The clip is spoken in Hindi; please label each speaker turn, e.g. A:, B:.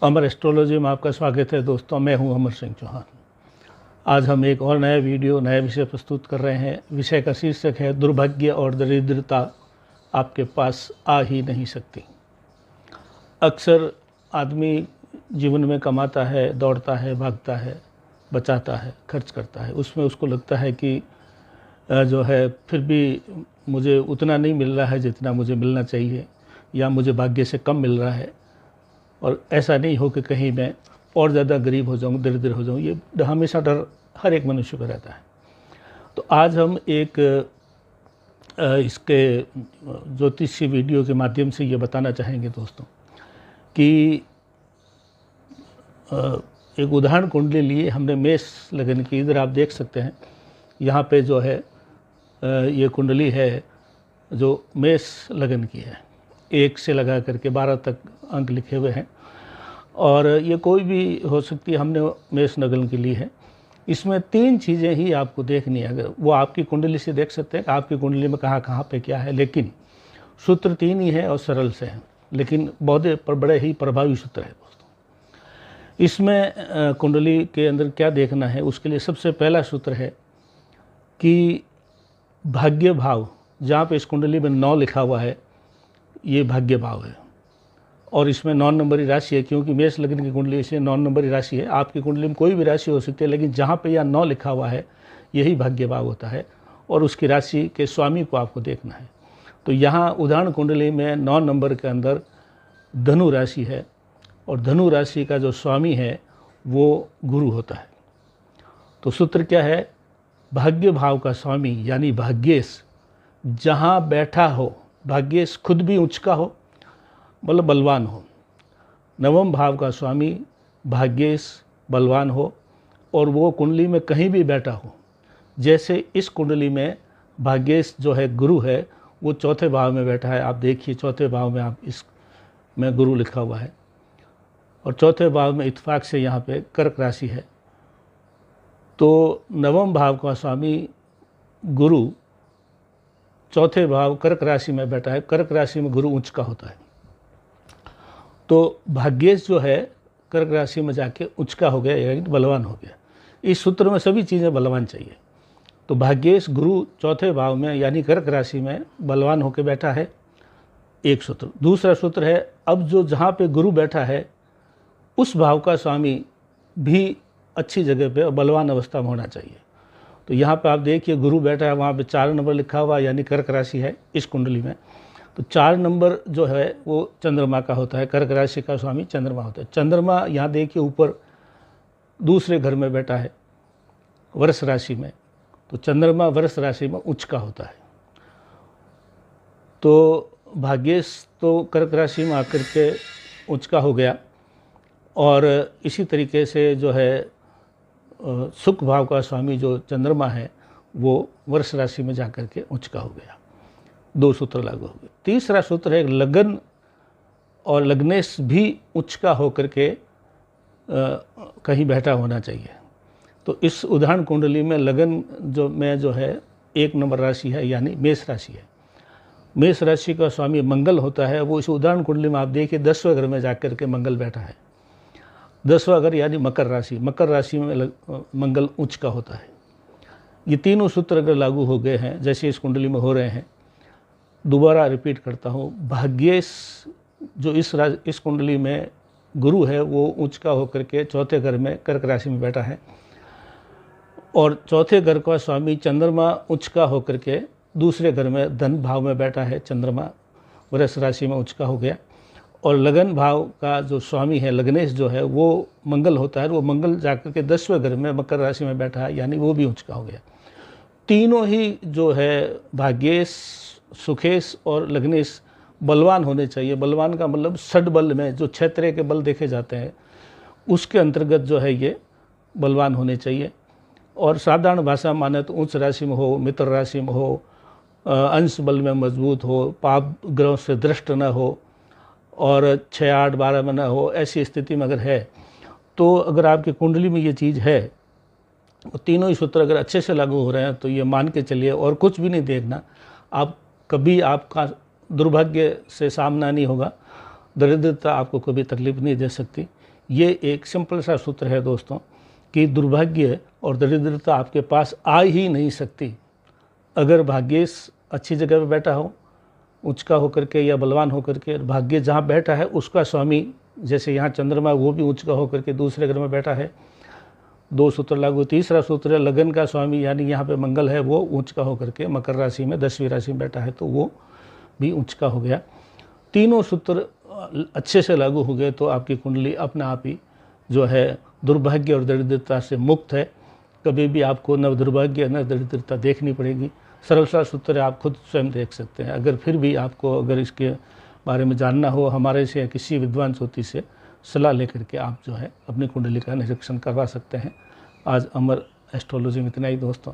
A: अमर एस्ट्रोलॉजी में आपका स्वागत है दोस्तों। मैं हूं अमर सिंह चौहान। आज हम एक और नया वीडियो नया विषय प्रस्तुत कर रहे हैं। विषय का शीर्षक है दुर्भाग्य और दरिद्रता आपके पास आ ही नहीं सकती। अक्सर आदमी जीवन में कमाता है, दौड़ता है, भागता है, बचाता है, खर्च करता है। उसमें उसको लगता है कि जो है फिर भी मुझे उतना नहीं मिल रहा है जितना मुझे मिलना चाहिए, या मुझे भाग्य से कम मिल रहा है। और ऐसा नहीं हो कि कहीं मैं और ज़्यादा गरीब हो जाऊँ, दरिद्र हो जाऊँ। ये हमेशा डर हर एक मनुष्य को रहता है। तो आज हम एक इसके ज्योतिषी वीडियो के माध्यम से ये बताना चाहेंगे दोस्तों कि एक उदाहरण कुंडली लिए हमने मेष लगन की। इधर आप देख सकते हैं, यहाँ पे जो है ये कुंडली है जो मेष लगन की है। 1 से लगा करके 12 तक अंक लिखे हुए हैं और ये कोई भी हो सकती है। हमने मेष लगन के लिए है। इसमें 3 चीज़ें ही आपको देखनी है। अगर वो आपकी कुंडली से देख सकते हैं कि आपकी कुंडली में कहाँ कहाँ पे क्या है, लेकिन सूत्र 3 ही है और सरल से हैं, लेकिन बड़े ही प्रभावी सूत्र है दोस्तों। इसमें कुंडली के अंदर क्या देखना है, उसके लिए सबसे पहला सूत्र है कि भाग्य भाव, जहाँ पे इस कुंडली में 9 लिखा हुआ है, ये भाग्य भाव है। और इसमें 9 नंबरी राशि है, क्योंकि मेष लग्न की कुंडली से 9 नंबरी राशि है। आपकी कुंडली में कोई भी राशि हो सकती है, लेकिन जहाँ पे यह 9 लिखा हुआ है यही भाग्य भाव होता है और उसकी राशि के स्वामी को आपको देखना है। तो यहाँ उदाहरण कुंडली में 9 नंबर के अंदर धनु राशि है और धनु राशि का जो स्वामी है वो गुरु होता है। तो सूत्र क्या है, भाग्य भाव का स्वामी यानी भाग्येश जहाँ बैठा हो, भाग्येश खुद भी उच्च का हो, मतलब बलवान हो। नवम भाव का स्वामी भाग्येश बलवान हो और वो कुंडली में कहीं भी बैठा हो। जैसे इस कुंडली में भाग्येश जो है गुरु है, वो 4थे भाव में बैठा है। आप देखिए 4थे भाव में आप इस में गुरु लिखा हुआ है और 4थे भाव में इत्फाक से यहाँ पे कर्क राशि है। तो नवम भाव का स्वामी गुरु 4थे भाव कर्क राशि में बैठा है। कर्क राशि में गुरु उच्च का होता है। तो भाग्येश जो है कर्क राशि में जाके उच्च का हो गया, यानी बलवान हो गया। इस सूत्र में सभी चीज़ें बलवान चाहिए। तो भाग्येश गुरु 4थे भाव में यानी कर्क राशि में बलवान होकर बैठा है, एक सूत्र। दूसरा सूत्र है, अब जो जहाँ पे गुरु बैठा है उस भाव का स्वामी भी अच्छी जगह पे बलवान अवस्था में होना चाहिए। तो यहाँ पे आप देखिए गुरु बैठा है, वहाँ पे 4 नंबर लिखा हुआ यानी कर्क राशि है इस कुंडली में। तो 4 नंबर जो है वो चंद्रमा का होता है। कर्क राशि का स्वामी चंद्रमा होता है। चंद्रमा यहाँ देखिए ऊपर दूसरे घर में बैठा है वृष राशि में। तो चंद्रमा वृष राशि में उच्च का होता है। तो भाग्येश तो कर्क राशि में आकर के उच्च का हो गया और इसी तरीके से जो है सुख भाव का स्वामी जो चंद्रमा है वो वृष राशि में जाकर के उच्च का हो गया। 2 सूत्र लागू हो गए। तीसरा सूत्र है लगन और लग्नेश भी उच्च का होकर के कहीं बैठा होना चाहिए। तो इस उदाहरण कुंडली में लगन जो है 1 नंबर राशि है यानी मेष राशि है। मेष राशि का स्वामी मंगल होता है। वो इस उदाहरण कुंडली में आप देखिए 10वें घर में जाकर के मंगल बैठा है। 10वां घर यानी मकर राशि। मकर राशि में मंगल उच्च का होता है। ये तीनों सूत्र अगर लागू हो गए हैं जैसे इस कुंडली में हो रहे हैं, दोबारा रिपीट करता हूँ, भाग्येश जो इस कुंडली में गुरु है वो उच्च का होकर के 4थे घर में कर्क राशि में बैठा है और 4थे घर का स्वामी चंद्रमा उच्च का होकर के दूसरे घर में धन भाव में बैठा है। चंद्रमा वृष राशि में उच्च का हो गया और लगन भाव का जो स्वामी है लग्नेश जो है वो मंगल होता है। वो मंगल जाकर के 10वें घर में मकर राशि में बैठा है यानी वो भी उच्च का हो गया। तीनों ही जो है भाग्येश, सुखेश और लग्नेश बलवान होने चाहिए। बलवान का मतलब षड बल में जो 6 तरह के बल देखे जाते हैं उसके अंतर्गत जो है ये बलवान होने चाहिए। और साधारण भाषा माने तो उच्च राशि में हो, मित्र राशि में हो, अंश बल में मजबूत हो, पाप ग्रहों से दृष्ट न हो और 6, 8, 12 में न हो। ऐसी स्थिति में अगर है तो अगर आपकी कुंडली में ये चीज़ है, वो तीनों ही सूत्र अगर अच्छे से लागू हो रहे हैं तो ये मान के चलिए और कुछ भी नहीं देखना। आप कभी आपका दुर्भाग्य से सामना नहीं होगा, दरिद्रता आपको कभी तकलीफ नहीं दे सकती, ये एक सिंपल सा सूत्र है दोस्तों कि दुर्भाग्य और दरिद्रता आपके पास आ ही नहीं सकती। अगर भाग्य अच्छी जगह पर बैठा हो, उच्च का होकर के या बलवान होकर के, भाग्य जहाँ बैठा है उसका स्वामी, जैसे यहाँ चंद्रमा वो भी उच्च का होकर के दूसरे घर में बैठा है, 2 सूत्र लागू। तीसरा सूत्र है लगन का स्वामी, यानी यहाँ पे मंगल है, वो उच्च का होकर के मकर राशि में 10वीं राशि में बैठा है, तो वो भी उच्च का हो गया। तीनों सूत्र अच्छे से लागू हो गए तो आपकी कुंडली अपने आप ही जो है दुर्भाग्य और दरिद्रता से मुक्त है। कभी भी आपको न दुर्भाग्य न दरिद्रता देखनी पड़ेगी। सरल सा सूत्र है, आप खुद स्वयं देख सकते हैं। अगर फिर भी आपको अगर इसके बारे में जानना हो, हमारे से या किसी विद्वान ज्योतिष से सलाह लेकर के आप जो है अपनी कुंडली का निरीक्षण करवा सकते हैं। आज अमर एस्ट्रोलॉजी में इतना ही दोस्तों।